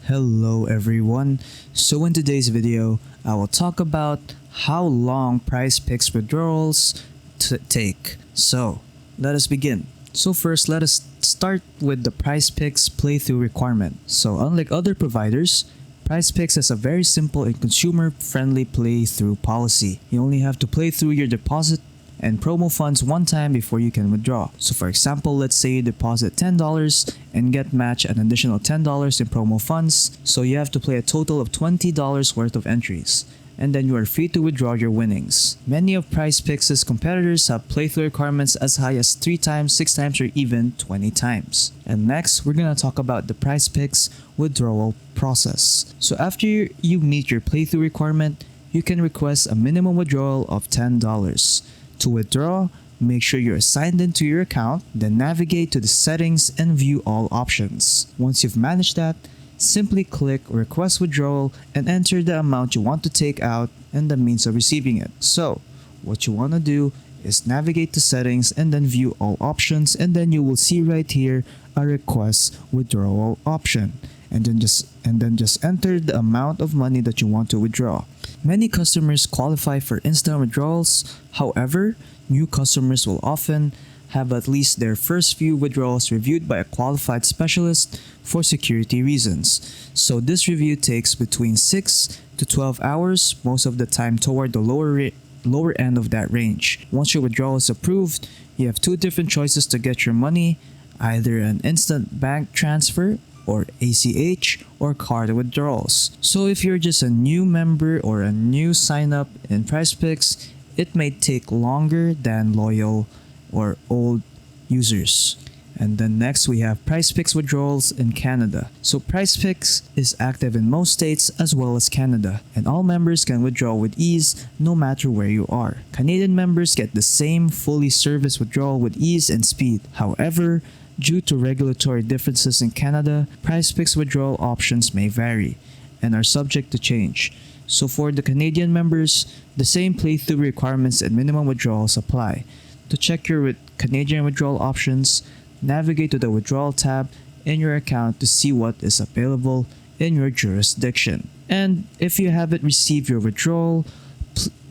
Hello everyone. So in today's video, I will talk about how long Prizepicks withdrawals take. So let us begin. So first, let us start with the Prizepicks playthrough requirement. So unlike other providers, Prizepicks has a very simple and consumer-friendly playthrough policy. You only have to play through your deposit and promo funds one time before you can withdraw. So for example, let's say you deposit $10 and get matched an additional $10 in promo funds, so you have to play a total of $20 worth of entries, and then you are free to withdraw your winnings. Many of Prizepicks' competitors have playthrough requirements as high as 3 times, 6 times, or even 20 times. And next, we're gonna talk about the Prizepicks withdrawal process. So after you meet your playthrough requirement, you can request a minimum withdrawal of $10. To withdraw, make sure you're signed into your account, then navigate to the settings and view all options. Once you've managed that, simply click request withdrawal and enter the amount you want to take out and the means of receiving it. So, what you want to do is navigate to settings and then view all options, and then you will see right here a request withdrawal option. And then just enter the amount of money that you want to withdraw. Many customers qualify for instant withdrawals. However, new customers will often have at least their first few withdrawals reviewed by a qualified specialist for security reasons. So this review takes between 6 to 12 hours, most of the time toward the lower end of that range. Once your withdrawal is approved, you have 2 different choices to get your money, either an instant bank transfer or ACH or card withdrawals. So if you're just a new member or a new sign up in Prizepicks, it may take longer than loyal or old users. And then next we have Prizepicks withdrawals in Canada. So Prizepicks is active in most states as well as Canada, and all members can withdraw with ease no matter where you are. Canadian members get the same fully serviced withdrawal with ease and speed. However, due to regulatory differences in Canada, Prizepicks withdrawal options may vary and are subject to change. So for the Canadian members, the same playthrough requirements and minimum withdrawals apply. To check your Canadian withdrawal options, navigate to the withdrawal tab in your account to see what is available in your jurisdiction. And if you haven't received your withdrawal,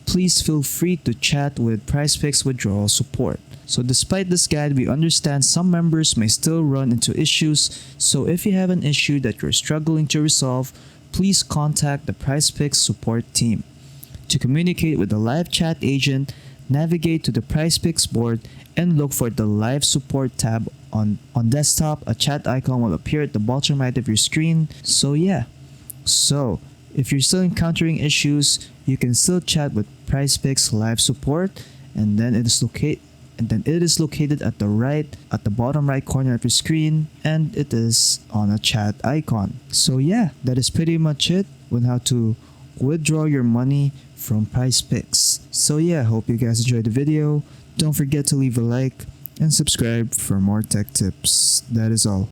please feel free to chat with Prizepicks withdrawal support. So despite this guide, we understand some members may still run into issues, so if you have an issue that you're struggling to resolve, please contact the Prizepicks support team. To communicate with the live chat agent, navigate to the Prizepicks board and look for the live support tab on desktop. A chat icon will appear at the bottom right of your screen. So if you're still encountering issues, you can still chat with Prizepicks live support, and then it is located at the bottom right corner of your screen, and it is on a chat icon. So yeah, that is pretty much it on how to withdraw your money from Prizepicks. So yeah, hope you guys enjoyed the video. Don't forget to leave a like and subscribe for more tech tips. That is all.